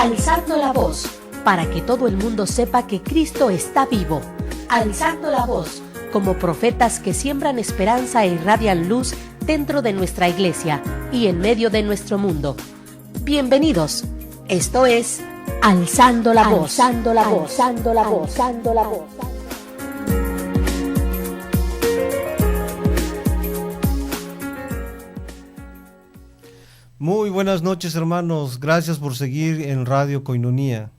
Alzando la voz, para que todo el mundo sepa que Cristo está vivo. Alzando la voz, como profetas que siembran esperanza e irradian luz dentro de nuestra iglesia y en medio de nuestro mundo. Bienvenidos. Esto es Alzando la voz. Alzando la voz. Alzando la voz. Alzando la voz. Muy buenas noches, hermanos. Gracias por seguir en Radio Coinonía.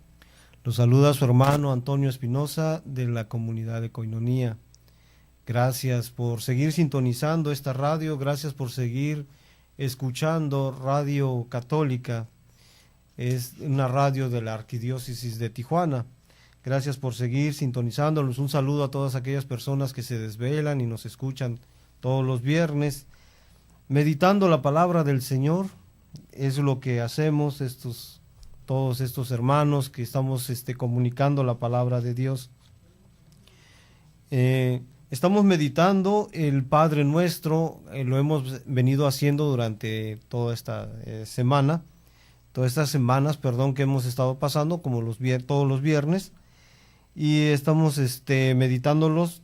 Los saluda su hermano Antonio Espinosa de la comunidad de Coinonía. Gracias por seguir sintonizando esta radio. Gracias por seguir escuchando Radio Católica. Es una radio de la Arquidiócesis de Tijuana. Gracias por seguir sintonizándolos. Un saludo a todas aquellas personas que se desvelan y nos escuchan todos los viernes, meditando la palabra del Señor. Es lo que hacemos todos estos hermanos que estamos comunicando la palabra de Dios. Estamos meditando el Padre Nuestro, lo hemos venido haciendo durante toda esta semana, todas estas semanas, que hemos estado pasando como todos los viernes, y estamos meditándolos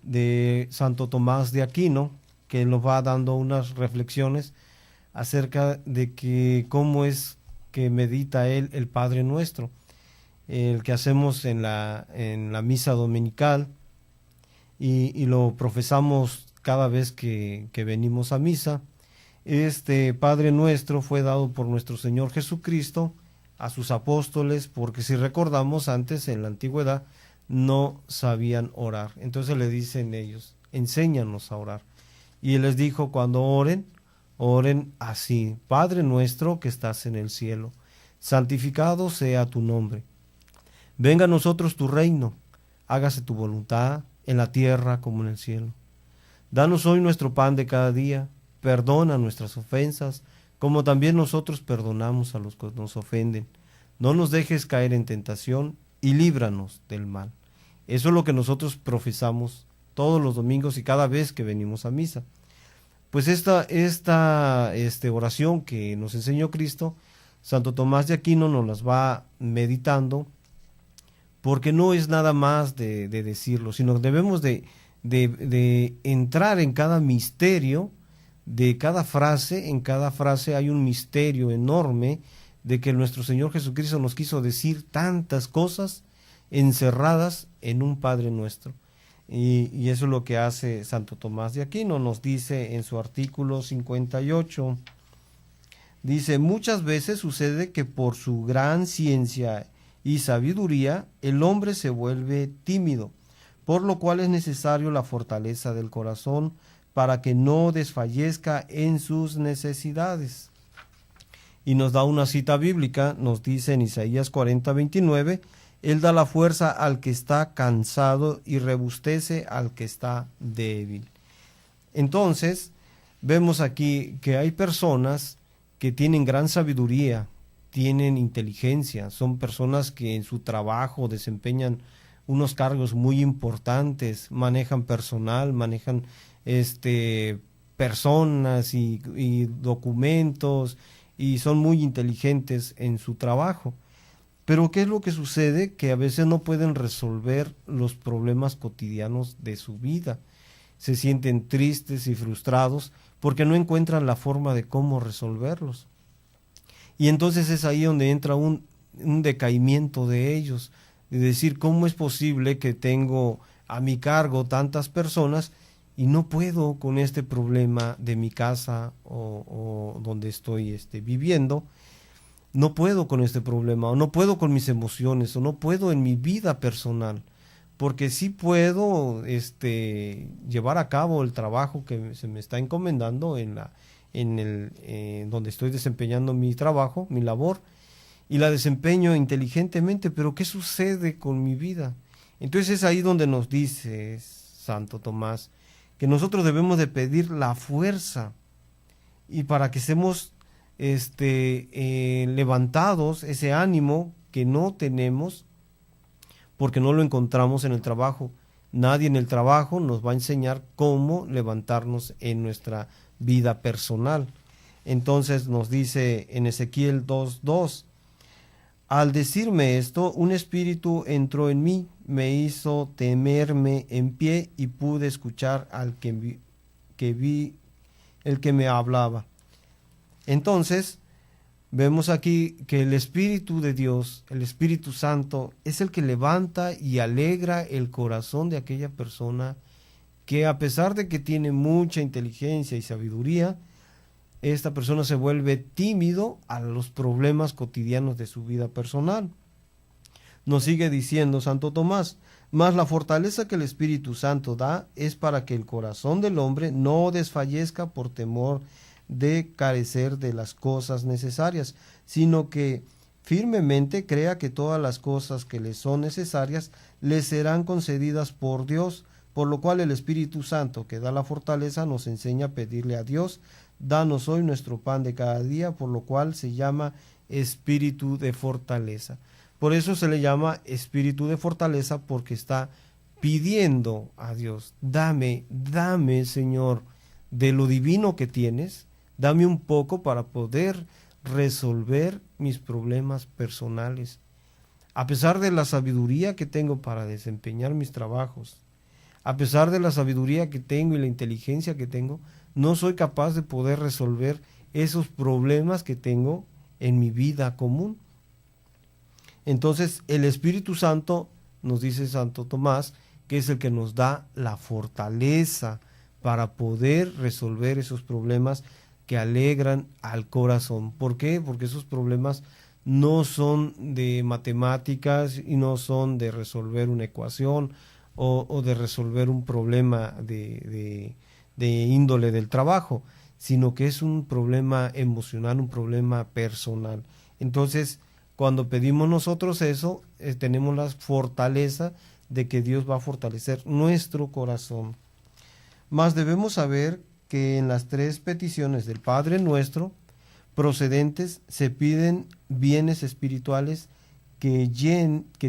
de Santo Tomás de Aquino, que nos va dando unas reflexiones acerca de que cómo es que medita él el Padre Nuestro, el que hacemos en la misa dominical y lo profesamos cada vez que venimos a misa. Este Padre Nuestro fue dado por nuestro Señor Jesucristo a sus apóstoles, porque si recordamos, antes en la antigüedad no sabían orar. Entonces le dicen ellos: enséñanos a orar. Y él les dijo: cuando oren así: Padre nuestro que estás en el cielo, santificado sea tu nombre. Venga a nosotros tu reino, hágase tu voluntad en la tierra como en el cielo. Danos hoy nuestro pan de cada día, perdona nuestras ofensas, como también nosotros perdonamos a los que nos ofenden. No nos dejes caer en tentación y líbranos del mal. Eso es lo que nosotros profesamos todos los domingos y cada vez que venimos a misa. Pues esta oración que nos enseñó Cristo, Santo Tomás de Aquino nos las va meditando, porque no es nada más de decirlo, sino debemos de entrar en cada misterio de cada frase. En cada frase hay un misterio enorme de que nuestro Señor Jesucristo nos quiso decir tantas cosas encerradas en un Padre Nuestro. Y eso es lo que hace Santo Tomás de Aquino. Nos dice en su artículo 58, dice: muchas veces sucede que por su gran ciencia y sabiduría el hombre se vuelve tímido, por lo cual es necesario la fortaleza del corazón para que no desfallezca en sus necesidades. Y nos da una cita bíblica, nos dice en Isaías 40:29, Él da la fuerza al que está cansado y rebustece al que está débil. Entonces, vemos aquí que hay personas que tienen gran sabiduría, tienen inteligencia, son personas que en su trabajo desempeñan unos cargos muy importantes, manejan personal, manejan personas y documentos, y son muy inteligentes en su trabajo. Pero ¿qué es lo que sucede? Que a veces no pueden resolver los problemas cotidianos de su vida. Se sienten tristes y frustrados porque no encuentran la forma de cómo resolverlos. Y entonces es ahí donde entra un decaimiento de ellos, de decir: ¿cómo es posible que tengo a mi cargo tantas personas y no puedo con este problema de mi casa o donde estoy viviendo? No puedo con este problema, o no puedo con mis emociones, o no puedo en mi vida personal, porque sí puedo llevar a cabo el trabajo que se me está encomendando donde estoy desempeñando mi trabajo, mi labor, y la desempeño inteligentemente, pero ¿qué sucede con mi vida? Entonces es ahí donde nos dice Santo Tomás que nosotros debemos de pedir la fuerza, y para que estemos levantados, ese ánimo que no tenemos porque no lo encontramos en el trabajo. Nadie en el trabajo nos va a enseñar cómo levantarnos en nuestra vida personal. Entonces nos dice en Ezequiel 2:2: Al decirme esto, un espíritu entró en mí, me hizo temerme en pie y pude escuchar al que vi el que me hablaba. Entonces, vemos aquí que el Espíritu de Dios, el Espíritu Santo, es el que levanta y alegra el corazón de aquella persona que, a pesar de que tiene mucha inteligencia y sabiduría, esta persona se vuelve tímido a los problemas cotidianos de su vida personal. Nos sigue diciendo Santo Tomás: mas la fortaleza que el Espíritu Santo da es para que el corazón del hombre no desfallezca por temor de carecer de las cosas necesarias, sino que firmemente crea que todas las cosas que le son necesarias le serán concedidas por Dios, por lo cual el Espíritu Santo, que da la fortaleza, nos enseña a pedirle a Dios: danos hoy nuestro pan de cada día, por lo cual se llama Espíritu de fortaleza. Por eso se le llama Espíritu de fortaleza, porque está pidiendo a Dios: dame, Señor, de lo divino que tienes, dame un poco para poder resolver mis problemas personales. A pesar de la sabiduría que tengo para desempeñar mis trabajos, a pesar de la sabiduría que tengo y la inteligencia que tengo, no soy capaz de poder resolver esos problemas que tengo en mi vida común. Entonces, el Espíritu Santo, nos dice Santo Tomás, que es el que nos da la fortaleza para poder resolver esos problemas que alegran al corazón. ¿Por qué? Porque esos problemas no son de matemáticas y no son de resolver una ecuación o de resolver un problema de índole del trabajo, sino que es un problema emocional, un problema personal. Entonces, cuando pedimos nosotros eso, tenemos la fortaleza de que Dios va a fortalecer nuestro corazón. Mas debemos saber que en las 3 peticiones del Padre Nuestro procedentes se piden bienes espirituales que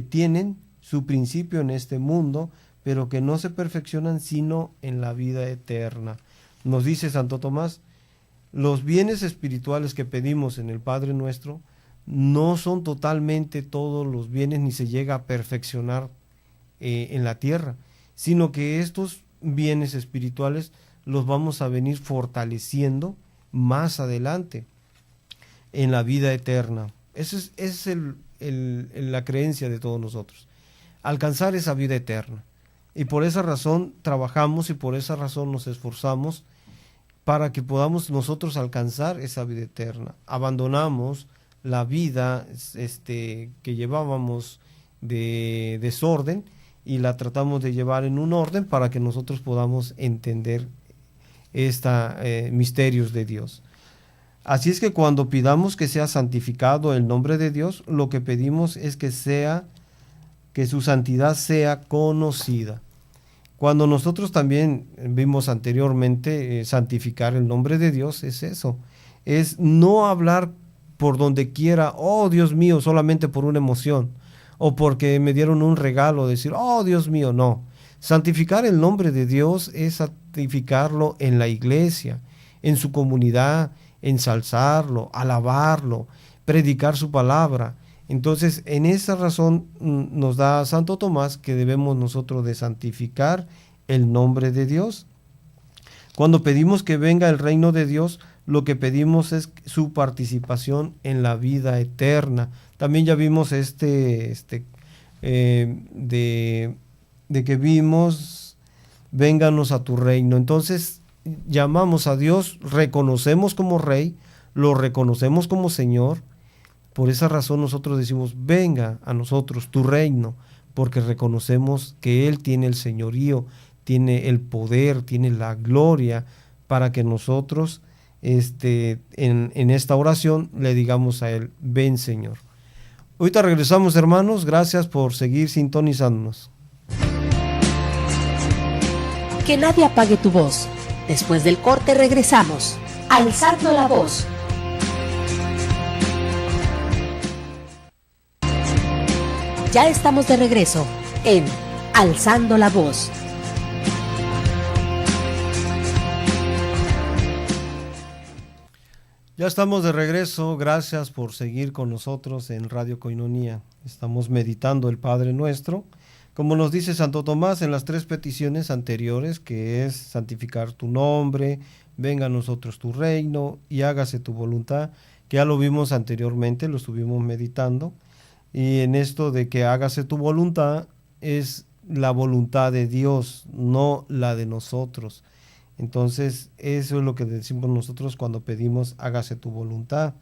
tienen su principio en este mundo, pero que no se perfeccionan sino en la vida eterna. Nos dice Santo Tomás: los bienes espirituales que pedimos en el Padre Nuestro no son totalmente todos los bienes, ni se llega a perfeccionar en la tierra, sino que estos bienes espirituales los vamos a venir fortaleciendo más adelante en la vida eterna. Esa es la creencia de todos nosotros, alcanzar esa vida eterna. Y por esa razón trabajamos y por esa razón nos esforzamos para que podamos nosotros alcanzar esa vida eterna. Abandonamos la vida que llevábamos de desorden y la tratamos de llevar en un orden para que nosotros podamos entender misterios de Dios. Así es que cuando pidamos que sea santificado el nombre de Dios, lo que pedimos es que su santidad sea conocida. Cuando nosotros también vimos anteriormente santificar el nombre de Dios, es eso, es no hablar por donde quiera: oh Dios mío, solamente por una emoción, o porque me dieron un regalo, decir: oh Dios mío. No, santificar el nombre de Dios es santificarlo en la iglesia, en su comunidad, ensalzarlo, alabarlo, predicar su palabra. Entonces, en esa razón nos da Santo Tomás que debemos nosotros de santificar el nombre de Dios. Cuando pedimos que venga el reino de Dios, lo que pedimos es su participación en la vida eterna. También ya vimos de que vimos: vénganos a tu reino. Entonces, llamamos a Dios, reconocemos como Rey, lo reconocemos como Señor. Por esa razón nosotros decimos: venga a nosotros tu reino, porque reconocemos que Él tiene el señorío, tiene el poder, tiene la gloria, para que nosotros en esta oración le digamos a Él: ven Señor. Ahorita regresamos, hermanos, gracias por seguir sintonizándonos. Que nadie apague tu voz. Después del corte regresamos, alzando la voz. Ya estamos de regreso en Alzando la Voz. Ya Ya estamos de regreso, gracias por seguir con nosotros en Radio Koinonia. Estamos meditando el Padre Nuestro, como nos dice Santo Tomás en las 3 peticiones anteriores, que es santificar tu nombre, venga a nosotros tu reino y hágase tu voluntad, que ya lo vimos anteriormente, lo estuvimos meditando, y en esto de que hágase tu voluntad es la voluntad de Dios, no la de nosotros. Entonces, eso es lo que decimos nosotros cuando pedimos hágase tu voluntad.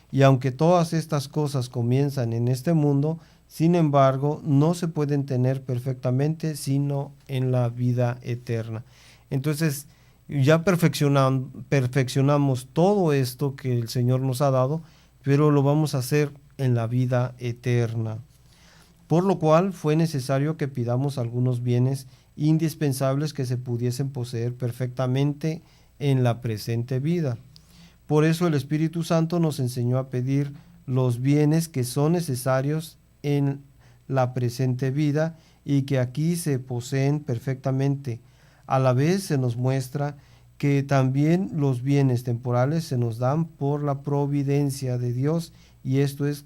Y aunque todas estas cosas comienzan en este mundo, sin embargo, no se pueden tener perfectamente sino en la vida eterna. Entonces, ya perfeccionamos todo esto que el Señor nos ha dado, pero lo vamos a hacer en la vida eterna. Por lo cual fue necesario que pidamos algunos bienes indispensables que se pudiesen poseer perfectamente en la presente vida. Por eso el Espíritu Santo nos enseñó a pedir los bienes que son necesarios en la presente vida y que aquí se poseen perfectamente. A la vez se nos muestra que también los bienes temporales se nos dan por la providencia de Dios, y esto es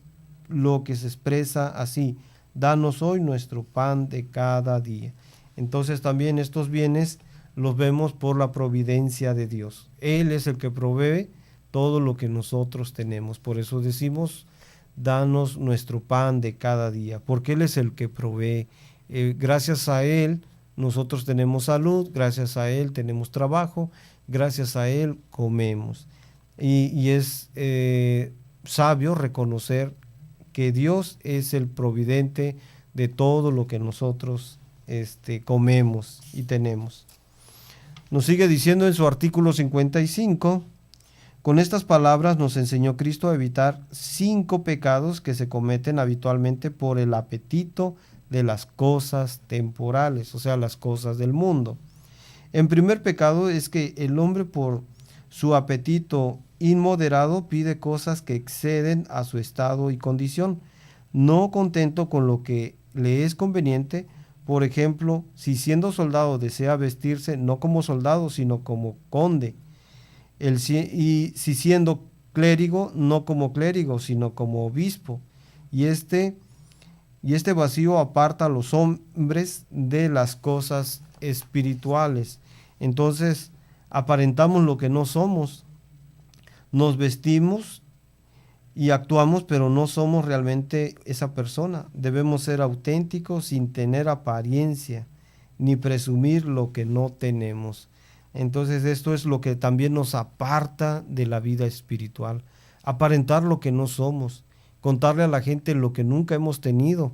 lo que se expresa así: danos hoy nuestro pan de cada día. Entonces también estos bienes los vemos por la providencia de Dios. Él es el que provee todo lo que nosotros tenemos. Por eso decimos, danos nuestro pan de cada día, porque Él es el que provee. Gracias a Él nosotros tenemos salud, gracias a Él tenemos trabajo, gracias a Él comemos. Y es sabio reconocer que Dios es el providente de todo lo que nosotros comemos y tenemos. Nos sigue diciendo en su artículo 55, con estas palabras nos enseñó Cristo a evitar 5 pecados que se cometen habitualmente por el apetito de las cosas temporales, o sea, las cosas del mundo. El primer pecado es que el hombre, por su apetito inmoderado, pide cosas que exceden a su estado y condición, no contento con lo que le es conveniente. Por ejemplo, si siendo soldado desea vestirse no como soldado, sino como conde, y si siendo clérigo, no como clérigo, sino como obispo. Y este vacío aparta a los hombres de las cosas espirituales. Entonces, aparentamos lo que no somos, nos vestimos y actuamos, pero no somos realmente esa persona. Debemos ser auténticos sin tener apariencia, ni presumir lo que no tenemos. Entonces esto es lo que también nos aparta de la vida espiritual. Aparentar lo que no somos, contarle a la gente lo que nunca hemos tenido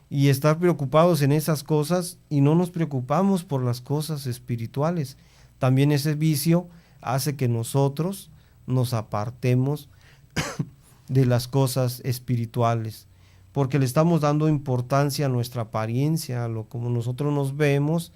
y estar preocupados en esas cosas y no nos preocupamos por las cosas espirituales. También ese vicio hace que nosotros nos apartemos de las cosas espirituales, porque le estamos dando importancia a nuestra apariencia, a lo como nosotros nos vemos,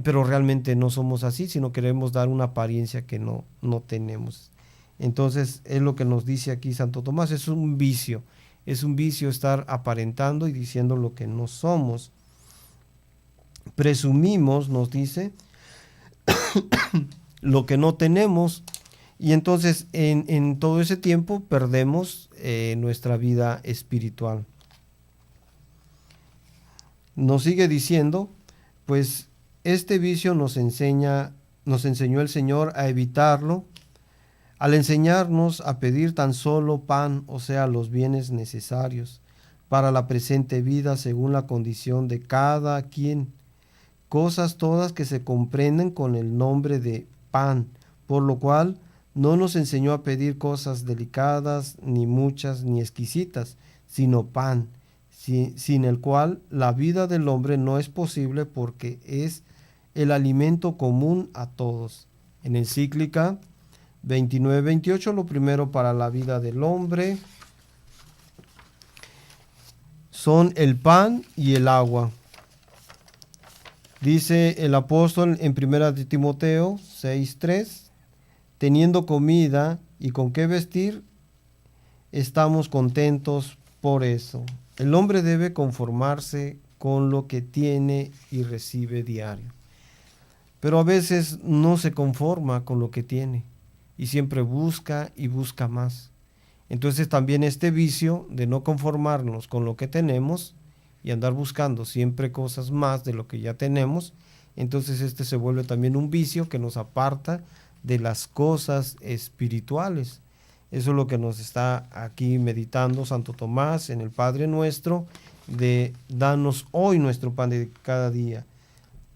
pero realmente no somos así, sino queremos dar una apariencia que no tenemos. Entonces es lo que nos dice aquí Santo Tomás, es un vicio estar aparentando y diciendo lo que no somos. Presumimos, nos dice, lo que no tenemos. Y entonces en todo ese tiempo perdemos nuestra vida espiritual. Nos sigue diciendo, pues este vicio nos enseñó el Señor a evitarlo, al enseñarnos a pedir tan solo pan, o sea, los bienes necesarios para la presente vida según la condición de cada quien, cosas todas que se comprenden con el nombre de pan, por lo cual no nos enseñó a pedir cosas delicadas, ni muchas, ni exquisitas, sino pan, sin el cual la vida del hombre no es posible, porque es el alimento común a todos. En encíclica 29-28, lo primero para la vida del hombre son el pan y el agua. Dice el apóstol en 1 de Timoteo 6:3, teniendo comida y con qué vestir, estamos contentos por eso. El hombre debe conformarse con lo que tiene y recibe diario. Pero a veces no se conforma con lo que tiene y siempre busca y busca más. Entonces también este vicio de no conformarnos con lo que tenemos y andar buscando siempre cosas más de lo que ya tenemos, entonces este se vuelve también un vicio que nos aparta de las cosas espirituales. Eso es lo que nos está aquí meditando Santo Tomás en el Padre Nuestro, de danos hoy nuestro pan de cada día.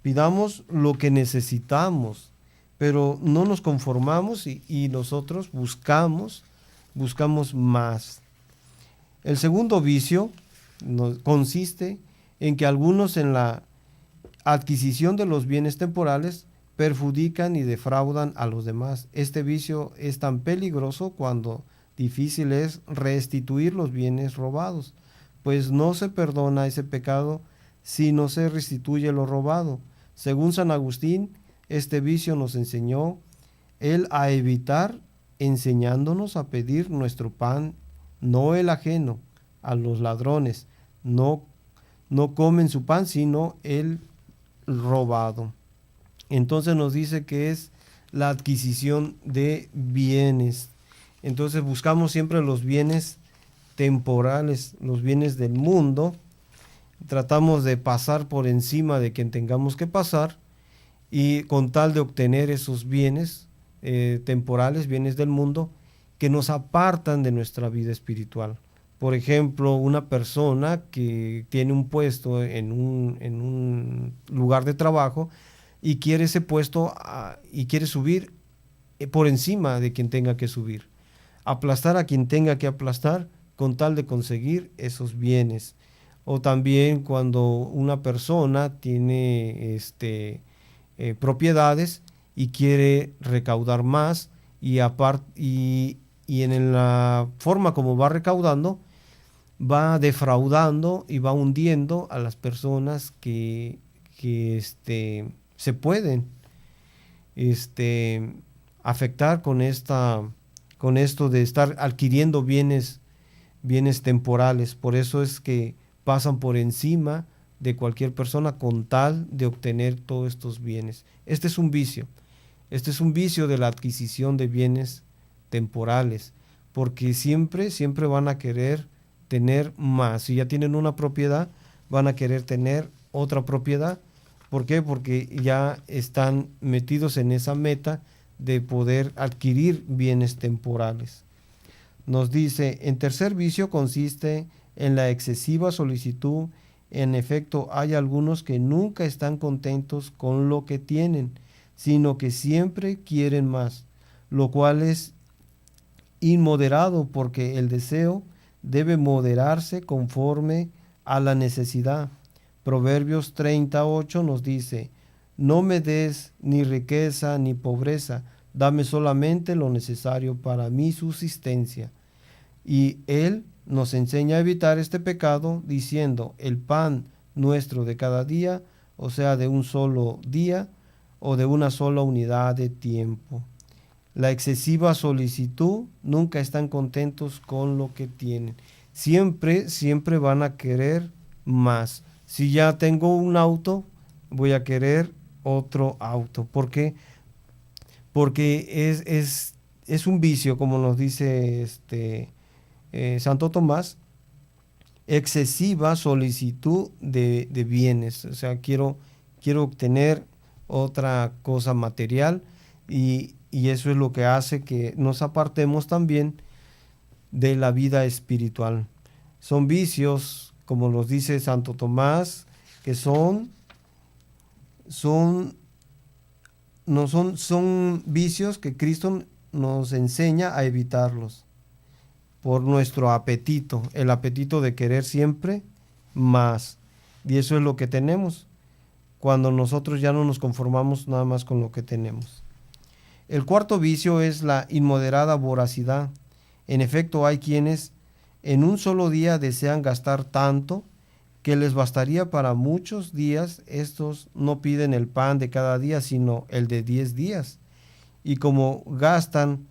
Pidamos lo que necesitamos, pero no nos conformamos y nosotros buscamos más. El segundo vicio consiste en que algunos en la adquisición de los bienes temporales perjudican y defraudan a los demás. Este vicio es tan peligroso cuando difícil es restituir los bienes robados, pues no se perdona ese pecado si no se restituye lo robado. Según San Agustín, este vicio nos enseñó él a evitar, enseñándonos a pedir nuestro pan, no el ajeno. A los ladrones no comen su pan, sino el robado. Entonces nos dice que es la adquisición de bienes. Entonces buscamos siempre los bienes temporales, los bienes del mundo. Tratamos de pasar por encima de quien tengamos que pasar y con tal de obtener esos bienes temporales, bienes del mundo, que nos apartan de nuestra vida espiritual. Por ejemplo, una persona que tiene un puesto en un lugar de trabajo y quiere ese puesto y quiere subir por encima de quien tenga que subir. Aplastar a quien tenga que aplastar con tal de conseguir esos bienes. O también cuando una persona tiene propiedades y quiere recaudar más y en la forma como va recaudando, va defraudando y va hundiendo a las personas que se pueden afectar con esto de estar adquiriendo bienes temporales. Por eso es que pasan por encima de cualquier persona con tal de obtener todos estos bienes. Este es un vicio de la adquisición de bienes temporales, porque siempre van a querer tener más. Si ya tienen una propiedad, van a querer tener otra propiedad. ¿Por qué? Porque ya están metidos en esa meta de poder adquirir bienes temporales. Nos dice, en tercer vicio consiste en la excesiva solicitud. En efecto, hay algunos que nunca están contentos con lo que tienen, sino que siempre quieren más, lo cual es inmoderado, porque el deseo debe moderarse conforme a la necesidad. Proverbios 38 nos dice, no me des ni riqueza ni pobreza, dame solamente lo necesario para mi subsistencia. Y él nos enseña a evitar este pecado diciendo, el pan nuestro de cada día, o sea, de un solo día o de una sola unidad de tiempo. La excesiva solicitud, nunca están contentos con lo que tienen. Siempre van a querer más. Si ya tengo un auto, voy a querer otro auto. ¿Por qué? Porque es un vicio, como nos dice Santo Tomás, excesiva solicitud de bienes. O sea, quiero obtener otra cosa material y eso es lo que hace que nos apartemos también de la vida espiritual. Son vicios, como nos dice Santo Tomás, que son vicios que Cristo nos enseña a evitarlos por nuestro apetito, el apetito de querer siempre más. Y eso es lo que tenemos cuando nosotros ya no nos conformamos nada más con lo que tenemos. El cuarto vicio es la inmoderada voracidad. En efecto, hay quienes en un solo día desean gastar tanto que les bastaría para muchos días. Estos no piden el pan de cada día, sino el de 10 días. Y como gastan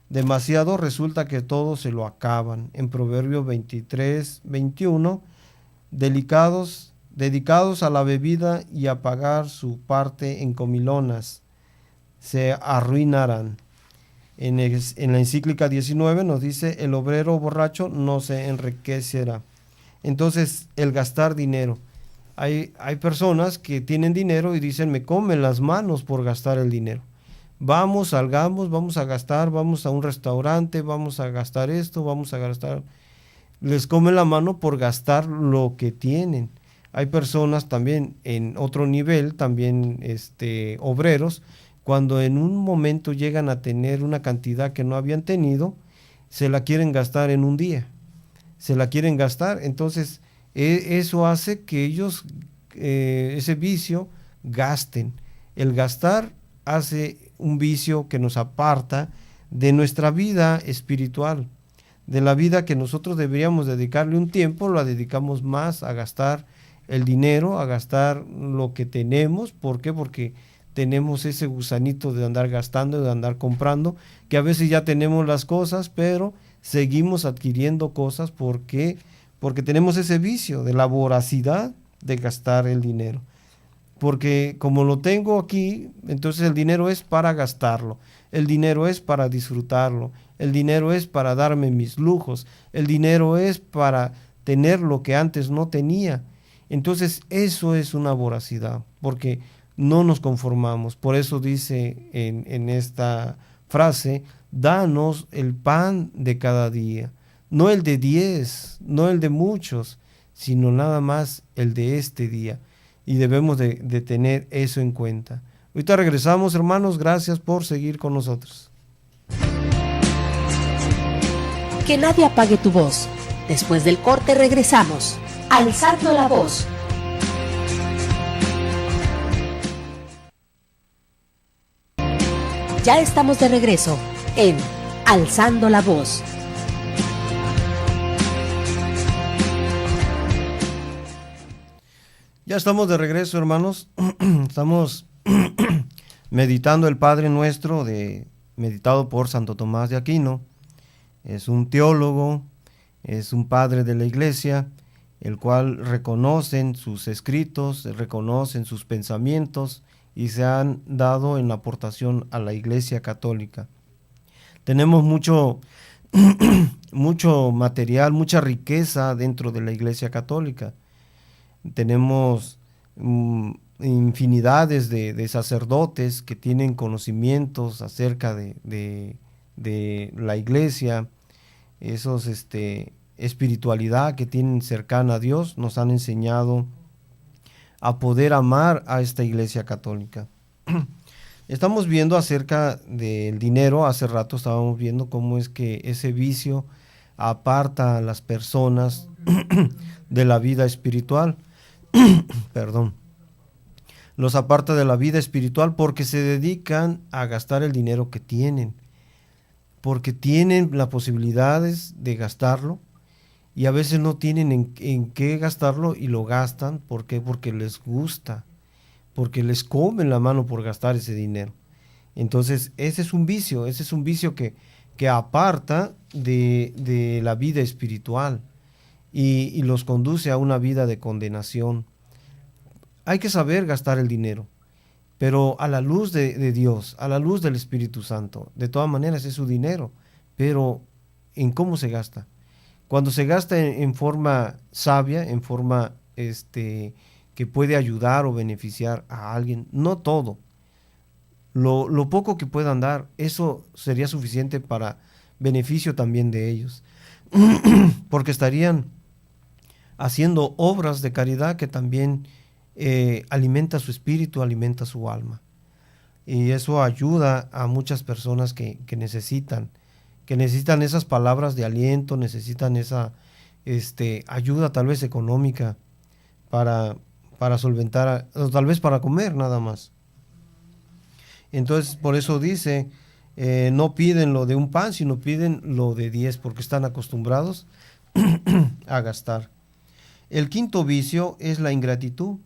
demasiado, resulta que todo se lo acaban. En Proverbios 23, 21, dedicados a la bebida y a pagar su parte en comilonas, se arruinarán. En la encíclica 19 nos dice, el obrero borracho no se enriquecerá. Entonces, el gastar dinero. Hay personas que tienen dinero y dicen, me comen las manos por gastar el dinero. Vamos, salgamos, vamos a gastar, vamos a un restaurante, vamos a gastar esto, vamos a gastar. Les come la mano por gastar lo que tienen. Hay personas también en otro nivel, también obreros, cuando en un momento llegan a tener una cantidad que no habían tenido, se la quieren gastar en un día. Se la quieren gastar, entonces eso hace que ellos, ese vicio, gasten. El gastar hace un vicio que nos aparta de nuestra vida espiritual, de la vida que nosotros deberíamos dedicarle un tiempo, la dedicamos más a gastar el dinero, a gastar lo que tenemos. ¿Por qué? Porque tenemos ese gusanito de andar gastando, de andar comprando, que a veces ya tenemos las cosas, pero seguimos adquiriendo cosas porque tenemos ese vicio de la voracidad de gastar el dinero. Porque como lo tengo aquí, entonces el dinero es para gastarlo, el dinero es para disfrutarlo, el dinero es para darme mis lujos, el dinero es para tener lo que antes no tenía. Entonces eso es una voracidad, porque no nos conformamos. Por eso dice en esta frase, danos el pan de cada día, no el de 10, no el de muchos, sino nada más el de este día. Y debemos de tener eso en cuenta. Ahorita regresamos, hermanos, gracias por seguir con nosotros. Que nadie apague tu voz. Después del corte regresamos. Alzando la voz. Ya estamos de regreso en Alzando la Voz. Ya estamos de regreso, hermanos. Estamos meditando el Padre Nuestro, meditado por Santo Tomás de Aquino. Es un teólogo, es un padre de la Iglesia, el cual reconocen sus escritos, reconocen sus pensamientos y se han dado en la aportación a la Iglesia Católica. Tenemos mucho material, mucha riqueza dentro de la Iglesia Católica. Tenemos infinidades de sacerdotes que tienen conocimientos acerca de la Iglesia, esos espiritualidad que tienen cercana a Dios, nos han enseñado a poder amar a esta Iglesia Católica. Estamos viendo acerca del dinero. Hace rato estábamos viendo cómo es que ese vicio aparta a las personas de la vida espiritual. Perdón. Los aparta de la vida espiritual porque se dedican a gastar el dinero que tienen, porque tienen las posibilidades de gastarlo y a veces no tienen en qué gastarlo y lo gastan. ¿Por qué? Porque les gusta, porque les comen la mano por gastar ese dinero. Entonces ese es un vicio que aparta de la vida espiritual y los conduce a una vida de condenación. Hay que saber gastar el dinero, pero a la luz de Dios, a la luz del Espíritu Santo. De todas maneras es su dinero, pero ¿en cómo se gasta? Cuando se gasta en forma sabia, en forma que puede ayudar o beneficiar a alguien, no todo. Lo poco que puedan dar, eso sería suficiente para beneficio también de ellos, porque estarían haciendo obras de caridad que también alimenta su espíritu, alimenta su alma. Y eso ayuda a muchas personas que necesitan esas palabras de aliento, necesitan esa ayuda tal vez económica para solventar, o tal vez para comer nada más. Entonces por eso dice, no piden lo de un pan, sino piden lo de 10, porque están acostumbrados a gastar. El quinto vicio es la ingratitud,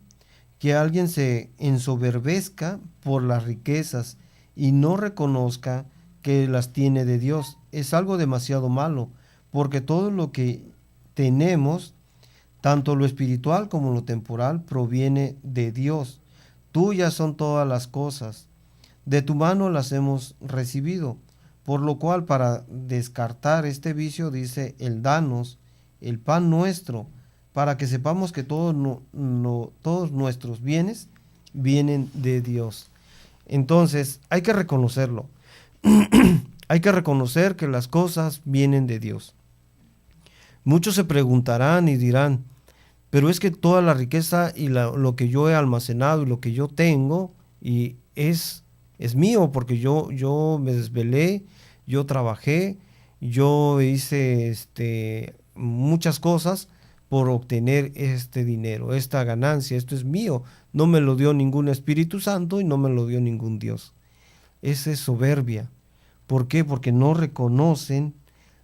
que alguien se ensoberbezca por las riquezas y no reconozca que las tiene de Dios. Es algo demasiado malo, porque todo lo que tenemos, tanto lo espiritual como lo temporal, proviene de Dios. Tuyas son todas las cosas, de tu mano las hemos recibido. Por lo cual, para descartar este vicio, dice, el danos, el pan nuestro, para que sepamos que todos nuestros bienes vienen de Dios. Entonces, hay que reconocerlo. Hay que reconocer que las cosas vienen de Dios. Muchos se preguntarán y dirán, pero es que toda la riqueza y lo que yo he almacenado y lo que yo tengo y es mío, porque yo me desvelé, yo trabajé, yo hice muchas cosas por obtener este dinero, esta ganancia, esto es mío. No me lo dio ningún Espíritu Santo y no me lo dio ningún Dios. Esa es soberbia. ¿Por qué? Porque no reconocen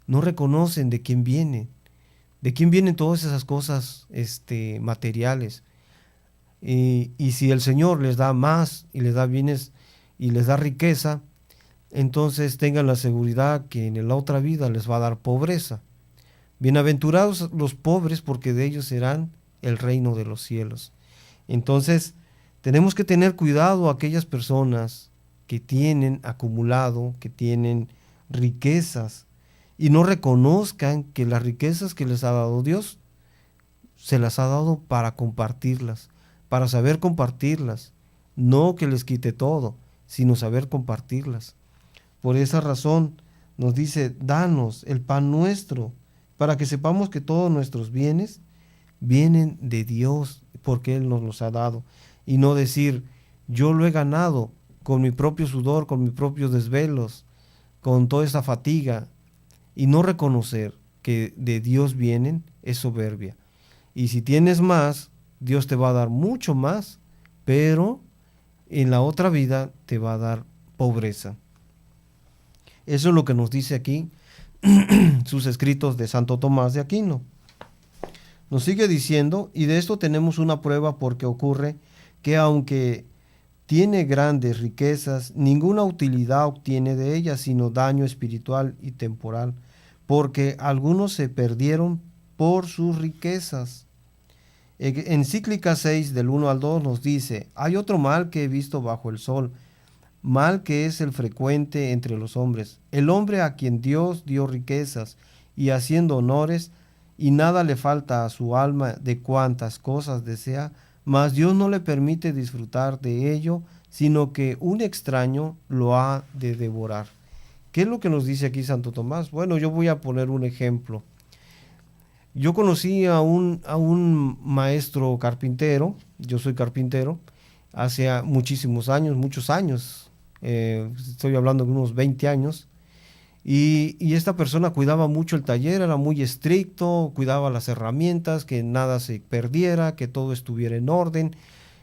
de quién viene. ¿De quién vienen todas esas cosas materiales? Y si el Señor les da más y les da bienes y les da riqueza, entonces tengan la seguridad que en la otra vida les va a dar pobreza. Bienaventurados los pobres, porque de ellos serán el reino de los cielos. Entonces, tenemos que tener cuidado a aquellas personas que tienen acumulado, que tienen riquezas, y no reconozcan que las riquezas que les ha dado Dios, se las ha dado para compartirlas, para saber compartirlas, no que les quite todo, sino saber compartirlas. Por esa razón nos dice, danos el pan nuestro, para que sepamos que todos nuestros bienes vienen de Dios, porque Él nos los ha dado, y no decir, yo lo he ganado con mi propio sudor, con mis propios desvelos, con toda esa fatiga, y no reconocer que de Dios vienen, es soberbia. Y si tienes más, Dios te va a dar mucho más, pero en la otra vida te va a dar pobreza. Eso es lo que nos dice aquí sus escritos de Santo Tomás de Aquino. Nos sigue diciendo, y de esto tenemos una prueba, porque ocurre que aunque tiene grandes riquezas, ninguna utilidad obtiene de ellas, sino daño espiritual y temporal, porque algunos se perdieron por sus riquezas. Encíclica 6, del 1 al 2, nos dice, hay otro mal que he visto bajo el sol, mal que es el frecuente entre los hombres, el hombre a quien Dios dio riquezas y haciendo honores, y nada le falta a su alma de cuantas cosas desea, mas Dios no le permite disfrutar de ello, sino que un extraño lo ha de devorar. ¿Qué es lo que nos dice aquí Santo Tomás? Bueno, yo voy a poner un ejemplo. Yo conocí a un maestro carpintero, yo soy carpintero, hace muchísimos años, muchos años, estoy hablando de unos 20 años, y esta persona cuidaba mucho el taller, era muy estricto, cuidaba las herramientas, que nada se perdiera, que todo estuviera en orden,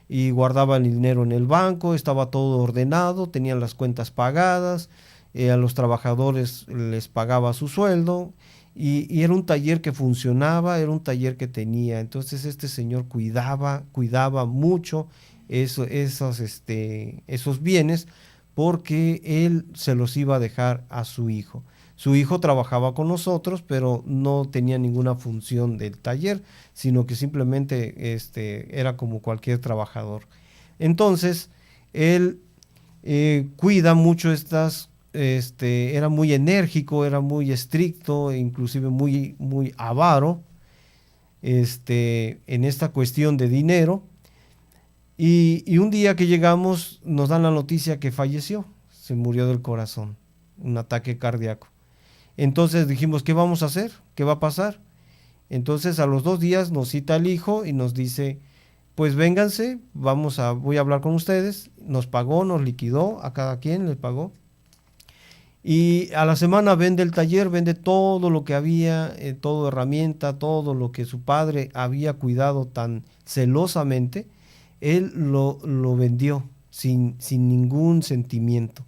y guardaba el dinero en el banco, estaba todo ordenado, tenían las cuentas pagadas, a los trabajadores les pagaba su sueldo, y era un taller que funcionaba, era un taller que tenía. Entonces este señor cuidaba mucho esos bienes, porque él se los iba a dejar a su hijo. Su hijo trabajaba con nosotros, pero no tenía ninguna función del taller, sino que simplemente era como cualquier trabajador. Entonces, él cuida mucho era muy enérgico, era muy estricto, inclusive muy, muy avaro, en esta cuestión de dinero. Y un día que llegamos nos dan la noticia que falleció, se murió del corazón, un ataque cardíaco. Entonces dijimos, ¿qué vamos a hacer? ¿Qué va a pasar? Entonces a los 2 días nos cita el hijo y nos dice, pues vénganse, voy a hablar con ustedes. Nos pagó, nos liquidó, a cada quien le pagó. Y a la semana vende el taller, vende todo lo que había, todo herramienta, todo lo que su padre había cuidado tan celosamente. Él lo vendió sin ningún sentimiento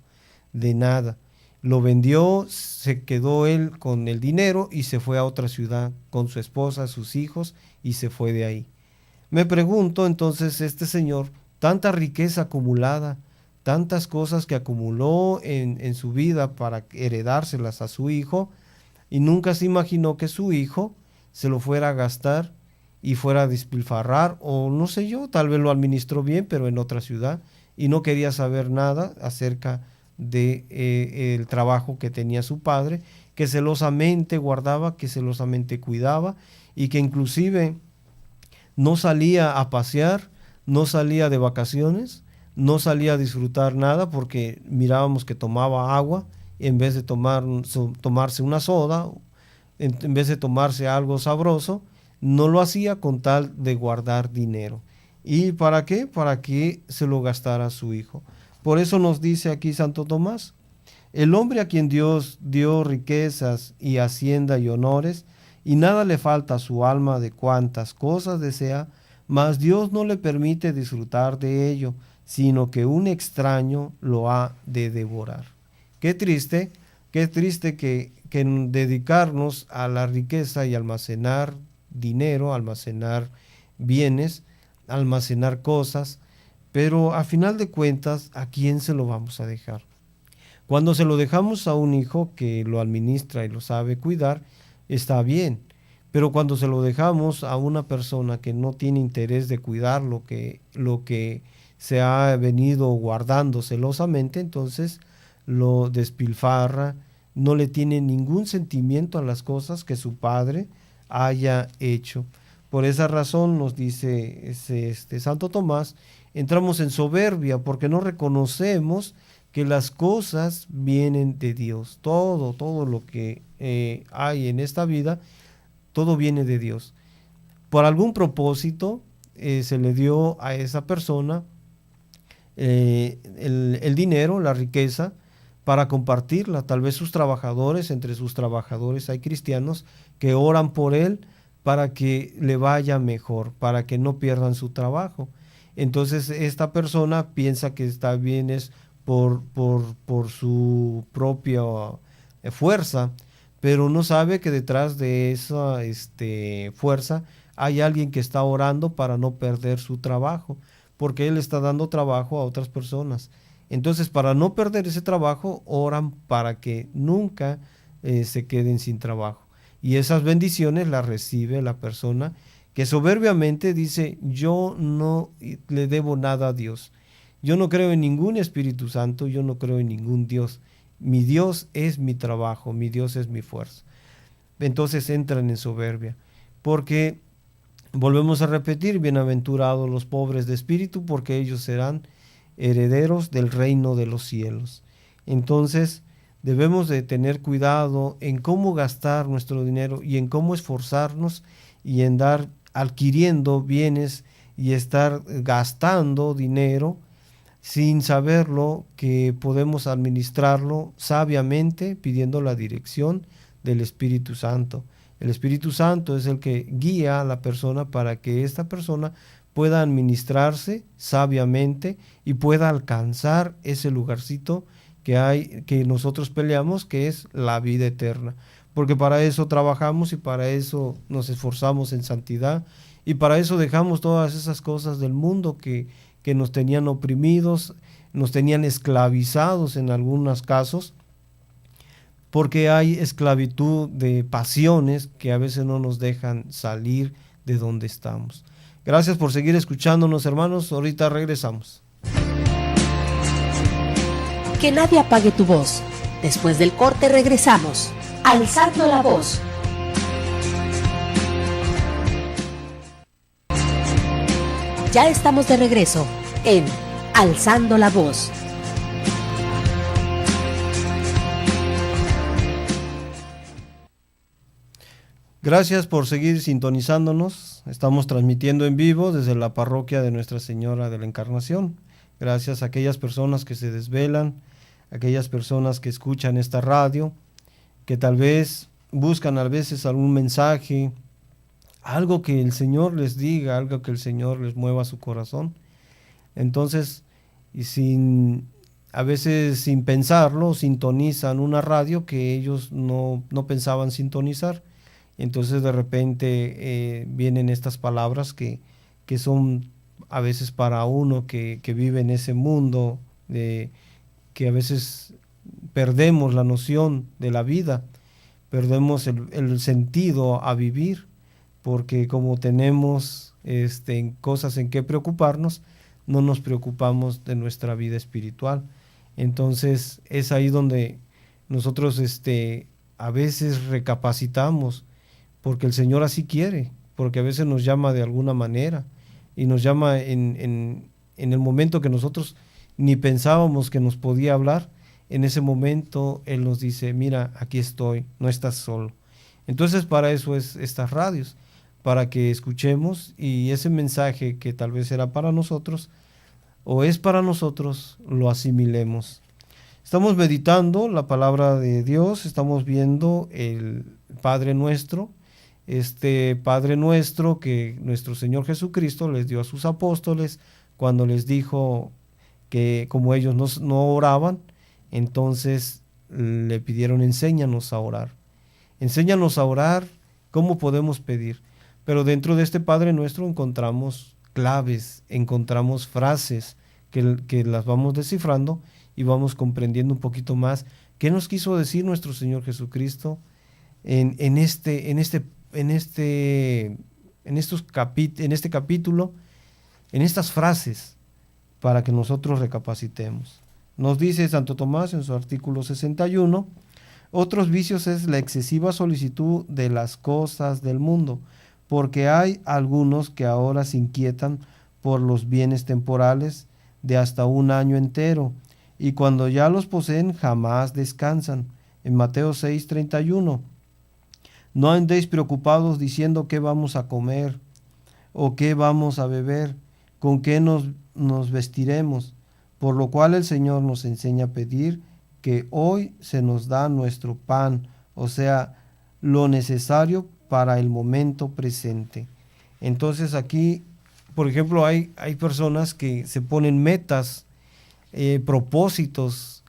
de nada. Lo vendió, se quedó él con el dinero y se fue a otra ciudad con su esposa, sus hijos, y se fue de ahí. Me pregunto entonces, este señor, tanta riqueza acumulada, tantas cosas que acumuló en su vida para heredárselas a su hijo, y nunca se imaginó que su hijo se lo fuera a gastar y fuera a despilfarrar, o no sé yo, tal vez lo administró bien, pero en otra ciudad, y no quería saber nada acerca de el trabajo que tenía su padre, que celosamente guardaba, que celosamente cuidaba, y que inclusive no salía a pasear, no salía de vacaciones, no salía a disfrutar nada, porque mirábamos que tomaba agua en vez de tomarse una soda, en vez de tomarse algo sabroso. No lo hacía con tal de guardar dinero. ¿Y para qué? Para que se lo gastara su hijo. Por eso nos dice aquí Santo Tomás: el hombre a quien Dios dio riquezas y hacienda y honores, y nada le falta a su alma de cuantas cosas desea, mas Dios no le permite disfrutar de ello, sino que un extraño lo ha de devorar. Qué triste que dedicarnos a la riqueza y almacenar dinero, almacenar bienes, almacenar cosas, pero a final de cuentas, ¿a quién se lo vamos a dejar? Cuando se lo dejamos a un hijo que lo administra y lo sabe cuidar, está bien. Pero cuando se lo dejamos a una persona que no tiene interés de cuidar lo que se ha venido guardando celosamente, entonces lo despilfarra, no le tiene ningún sentimiento a las cosas que su padre haya hecho. Por esa razón, nos dice Santo Tomás, entramos en soberbia porque no reconocemos que las cosas vienen de Dios. Todo lo que hay en esta vida, todo viene de Dios. Por algún propósito se le dio a esa persona el dinero, la riqueza, para compartirla. Tal vez entre sus trabajadores hay cristianos que oran por él para que le vaya mejor, para que no pierdan su trabajo. Entonces esta persona piensa que está bien es por su propia fuerza, pero no sabe que detrás de esa fuerza hay alguien que está orando para no perder su trabajo, porque él está dando trabajo a otras personas. Entonces, para no perder ese trabajo, oran para que nunca se queden sin trabajo. Y esas bendiciones las recibe la persona que soberbiamente dice: yo no le debo nada a Dios. Yo no creo en ningún Espíritu Santo, yo no creo en ningún Dios. Mi Dios es mi trabajo, mi Dios es mi fuerza. Entonces entran en soberbia, porque volvemos a repetir: bienaventurados los pobres de espíritu, porque ellos serán herederos del reino de los cielos. Entonces debemos de tener cuidado en cómo gastar nuestro dinero y en cómo esforzarnos y en dar adquiriendo bienes y estar gastando dinero sin saberlo, que podemos administrarlo sabiamente pidiendo la dirección del Espíritu Santo. El Espíritu Santo es el que guía a la persona para que esta persona pueda administrarse sabiamente y pueda alcanzar ese lugarcito que nosotros peleamos, que es la vida eterna. Porque para eso trabajamos y para eso nos esforzamos en santidad y para eso dejamos todas esas cosas del mundo que nos tenían oprimidos, nos tenían esclavizados en algunos casos, porque hay esclavitud de pasiones que a veces no nos dejan salir de donde estamos. Gracias por seguir escuchándonos, hermanos. Ahorita regresamos. Que nadie apague tu voz. Después del corte regresamos. Alzando la voz. Ya estamos de regreso en Alzando la voz. Gracias por seguir sintonizándonos. Estamos transmitiendo en vivo desde la parroquia de Nuestra Señora de la Encarnación. Gracias a aquellas personas que se desvelan, aquellas personas que escuchan esta radio, que tal vez buscan a veces algún mensaje, algo que el Señor les diga, algo que el Señor les mueva su corazón. Entonces, a veces sin pensarlo, sintonizan una radio que ellos no pensaban sintonizar. Entonces de repente vienen estas palabras que son a veces para uno que vive en ese mundo, que a veces perdemos la noción de la vida, perdemos el sentido a vivir, porque como tenemos cosas en que preocuparnos, no nos preocupamos de nuestra vida espiritual. Entonces es ahí donde nosotros a veces recapacitamos, porque el Señor así quiere, porque a veces nos llama de alguna manera y nos llama en el momento que nosotros ni pensábamos que nos podía hablar. En ese momento Él nos dice, mira, aquí estoy, no estás solo. Entonces para eso es estas radios, para que escuchemos y ese mensaje que tal vez era para nosotros o es para nosotros, lo asimilemos. Estamos meditando la palabra de Dios, estamos viendo el Padre Nuestro, este Padre Nuestro que nuestro Señor Jesucristo les dio a sus apóstoles cuando les dijo que como ellos no oraban, entonces le pidieron, enséñanos a orar. Enséñanos a orar, ¿cómo podemos pedir? Pero dentro de este Padre Nuestro encontramos claves, encontramos frases que las vamos descifrando y vamos comprendiendo un poquito más qué nos quiso decir nuestro Señor Jesucristo en este capítulo, en estas frases, para que nosotros recapacitemos. Nos dice Santo Tomás en su artículo 61, otros vicios es la excesiva solicitud de las cosas del mundo, porque hay algunos que ahora se inquietan por los bienes temporales de hasta un año entero, y cuando ya los poseen jamás descansan. En Mateo 6:31, no andéis preocupados diciendo qué vamos a comer, o qué vamos a beber, con qué nos vestiremos, por lo cual el Señor nos enseña a pedir que hoy se nos da nuestro pan, o sea, lo necesario para el momento presente. Entonces aquí, por ejemplo, hay personas que se ponen metas, propósitos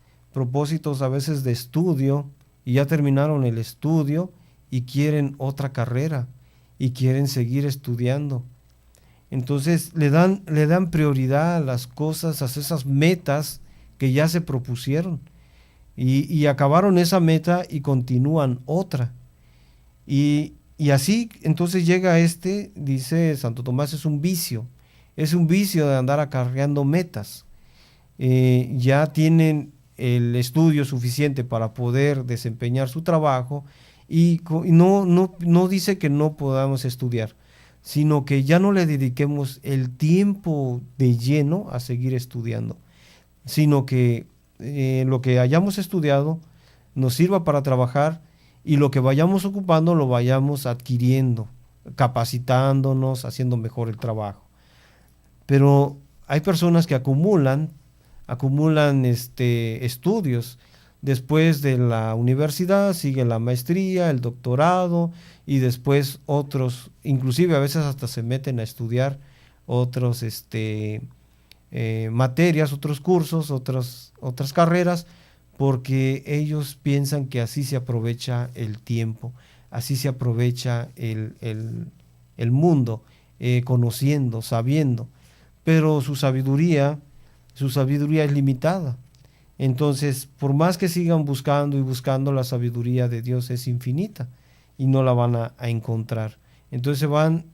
a veces de estudio, y ya terminaron el estudio y quieren otra carrera y quieren seguir estudiando. Entonces le dan prioridad a las cosas, a esas metas que ya se propusieron y acabaron esa meta y continúan otra. Y así entonces llega dice Santo Tomás, es un vicio de andar acarreando metas. Ya tienen el estudio suficiente para poder desempeñar su trabajo y no dice que no podamos estudiar, sino que ya no le dediquemos el tiempo de lleno a seguir estudiando, sino que lo que hayamos estudiado nos sirva para trabajar y lo que vayamos ocupando lo vayamos adquiriendo, capacitándonos, haciendo mejor el trabajo. Pero hay personas que acumulan estudios. Después de la universidad sigue la maestría, el doctorado y después otros, inclusive a veces hasta se meten a estudiar otros materias, otros cursos, otras carreras, porque ellos piensan que así se aprovecha el tiempo, así se aprovecha el mundo, conociendo, sabiendo, pero su sabiduría es limitada. Entonces, por más que sigan buscando y buscando, la sabiduría de Dios es infinita y no la van a encontrar. Entonces se van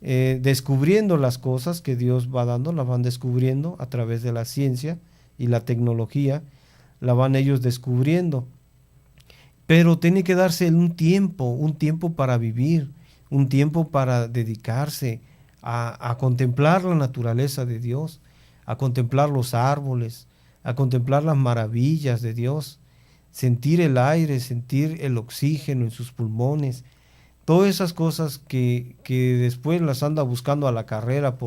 descubriendo las cosas que Dios va dando, las van descubriendo a través de la ciencia y la tecnología, la van ellos descubriendo. Pero tiene que darse un tiempo para vivir, un tiempo para dedicarse a contemplar la naturaleza de Dios, a contemplar los árboles, a contemplar las maravillas de Dios, sentir el aire, sentir el oxígeno en sus pulmones, todas esas cosas que después las anda buscando a la carrera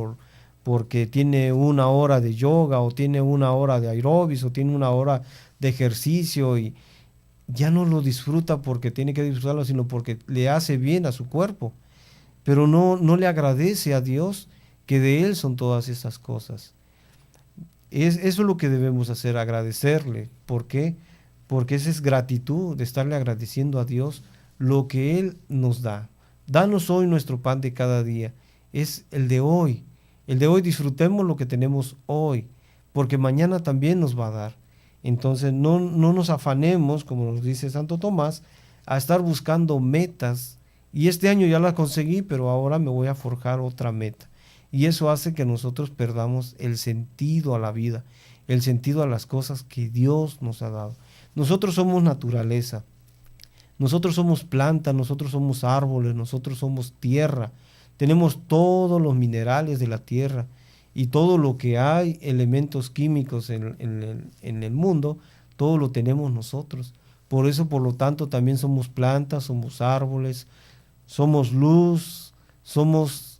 porque tiene una hora de yoga o tiene una hora de aeróbics o tiene una hora de ejercicio y ya no lo disfruta porque tiene que disfrutarlo, sino porque le hace bien a su cuerpo, pero no le agradece a Dios que de Él son todas esas cosas. Eso es lo que debemos hacer, agradecerle. ¿Por qué? Porque esa es gratitud, de estarle agradeciendo a Dios lo que Él nos da. Danos hoy nuestro pan de cada día. Es el de hoy. El de hoy, disfrutemos lo que tenemos hoy, porque mañana también nos va a dar. Entonces no nos afanemos, como nos dice Santo Tomás, a estar buscando metas. Y este año ya la conseguí, pero ahora me voy a forjar otra meta. Y eso hace que nosotros perdamos el sentido a la vida, el sentido a las cosas que Dios nos ha dado. Nosotros somos naturaleza, nosotros somos plantas, nosotros somos árboles, nosotros somos tierra. Tenemos todos los minerales de la tierra y todo lo que hay, elementos químicos en el mundo, todo lo tenemos nosotros. Por eso, por lo tanto, también somos plantas, somos árboles, somos luz, somos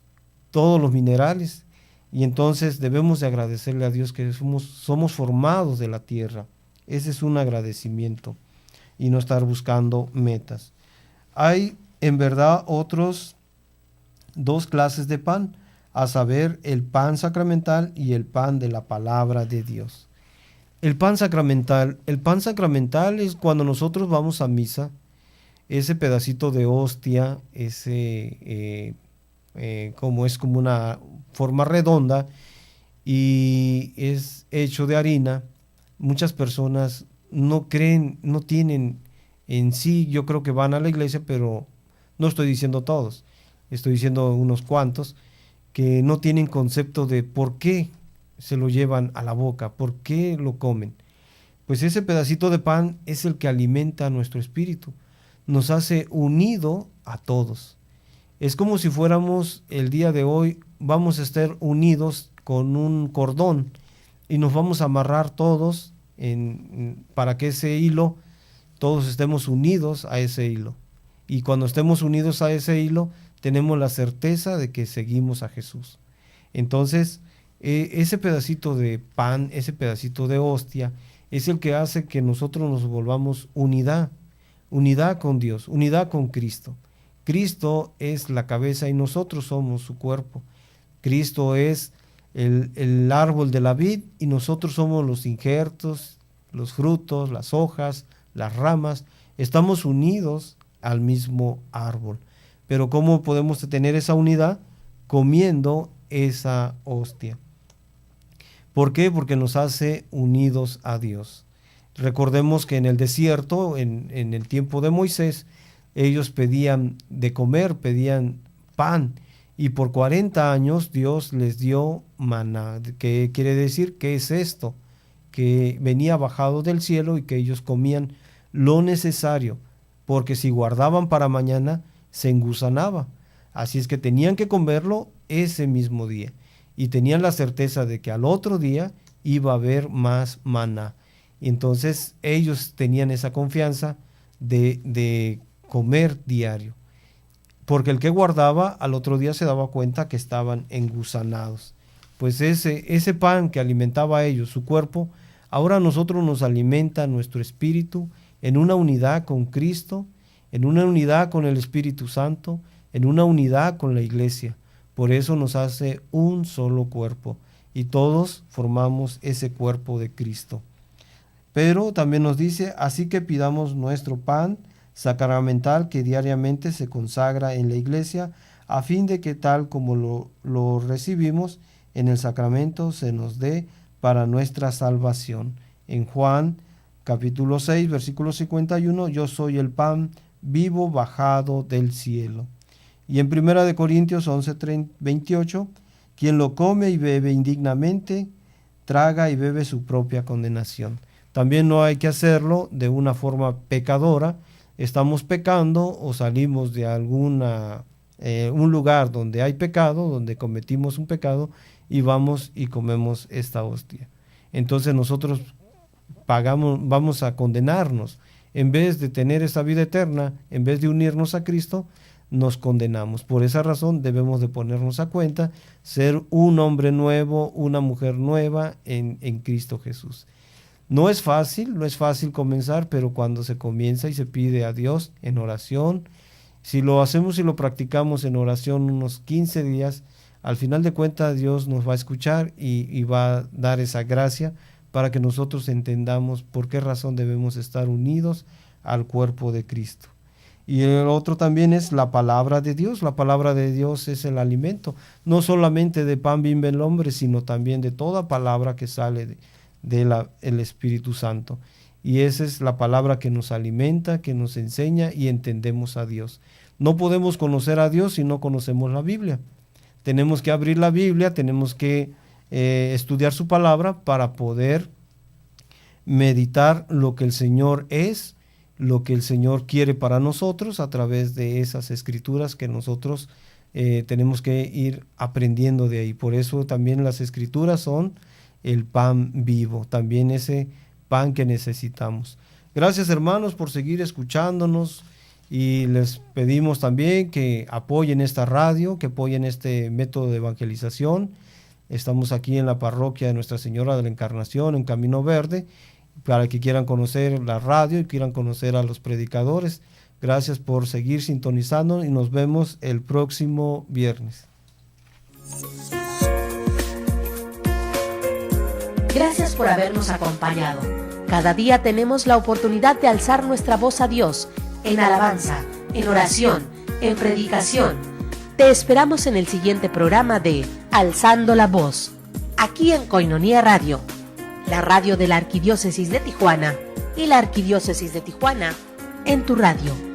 todos los minerales. Y entonces debemos de agradecerle a Dios que somos formados de la tierra. Ese es un agradecimiento y no estar buscando metas. Hay en verdad otros dos clases de pan, a saber, el pan sacramental y el pan de la palabra de Dios. El pan sacramental es cuando nosotros vamos a misa, ese pedacito de hostia, como es como una forma redonda y es hecho de harina. Muchas personas no creen, no tienen en sí, yo creo que van a la iglesia, pero no estoy diciendo todos, estoy diciendo unos cuantos, que no tienen concepto de por qué se lo llevan a la boca, por qué lo comen. Pues ese pedacito de pan es el que alimenta a nuestro espíritu, nos hace unido a todos. Es como si fuéramos el día de hoy, vamos a estar unidos con un cordón y nos vamos a amarrar todos para que ese hilo, todos estemos unidos a ese hilo. Y cuando estemos unidos a ese hilo, tenemos la certeza de que seguimos a Jesús. Entonces, ese pedacito de pan, ese pedacito de hostia, es el que hace que nosotros nos volvamos unidad con Dios, unidad con Cristo. Cristo es la cabeza y nosotros somos su cuerpo. Cristo es el árbol de la vid y nosotros somos los injertos, los frutos, las hojas, las ramas. Estamos unidos al mismo árbol. Pero ¿cómo podemos tener esa unidad? Comiendo esa hostia. ¿Por qué? Porque nos hace unidos a Dios. Recordemos que en el desierto, en el tiempo de Moisés, ellos pedían de comer, pedían pan, y por 40 años Dios les dio maná. ¿Qué quiere decir? ¿Qué es esto? Que venía bajado del cielo y que ellos comían lo necesario, porque si guardaban para mañana, se engusanaba. Así es que tenían que comerlo ese mismo día, y tenían la certeza de que al otro día iba a haber más maná. Y entonces ellos tenían esa confianza de comer diario, porque el que guardaba al otro día se daba cuenta que estaban engusanados. Pues ese pan que alimentaba a ellos, su cuerpo, ahora a nosotros nos alimenta nuestro espíritu en una unidad con Cristo, en una unidad con el Espíritu Santo, en una unidad con la iglesia. Por eso nos hace un solo cuerpo y todos formamos ese cuerpo de Cristo. Pero también nos dice, así que pidamos nuestro pan sacramental que diariamente se consagra en la iglesia, a fin de que tal como lo recibimos en el sacramento se nos dé para nuestra salvación. En Juan capítulo 6, versículo 51, yo soy el pan vivo bajado del cielo. Y en 1 Corintios 11, 28, quien lo come y bebe indignamente, traga y bebe su propia condenación. También no hay que hacerlo de una forma pecadora. Estamos pecando o salimos de un lugar donde hay pecado, donde cometimos un pecado, y vamos y comemos esta hostia. Entonces nosotros vamos a condenarnos. En vez de tener esa vida eterna, en vez de unirnos a Cristo, nos condenamos. Por esa razón debemos de ponernos a cuenta, ser un hombre nuevo, una mujer nueva en Cristo Jesús. No es fácil comenzar, pero cuando se comienza y se pide a Dios en oración, si lo hacemos y lo practicamos en oración unos 15 días, al final de cuentas Dios nos va a escuchar y va a dar esa gracia para que nosotros entendamos por qué razón debemos estar unidos al cuerpo de Cristo. Y el otro también es la palabra de Dios. La palabra de Dios es el alimento, no solamente de pan vive el hombre, sino también de toda palabra que sale del Espíritu Santo. Y esa es la palabra que nos alimenta, que nos enseña y entendemos a Dios. No podemos conocer a Dios si no conocemos la Biblia. Tenemos que abrir la Biblia, tenemos que estudiar su palabra para poder meditar lo que el Señor es, lo que el Señor quiere para nosotros a través de esas escrituras que nosotros tenemos que ir aprendiendo de ahí. Por eso también las escrituras son el pan vivo, también ese pan que necesitamos. Gracias, hermanos, por seguir escuchándonos, y les pedimos también que apoyen esta radio, que apoyen este método de evangelización. Estamos aquí en la parroquia de Nuestra Señora de la Encarnación, en Camino Verde, para que quieran conocer la radio y quieran conocer a los predicadores. Gracias por seguir sintonizando y nos vemos el próximo viernes. Gracias por habernos acompañado. Cada día tenemos la oportunidad de alzar nuestra voz a Dios en alabanza, en oración, en predicación. Te esperamos en el siguiente programa de Alzando la Voz, aquí en Koinonia Radio, la radio de la Arquidiócesis de Tijuana y la Arquidiócesis de Tijuana en tu radio.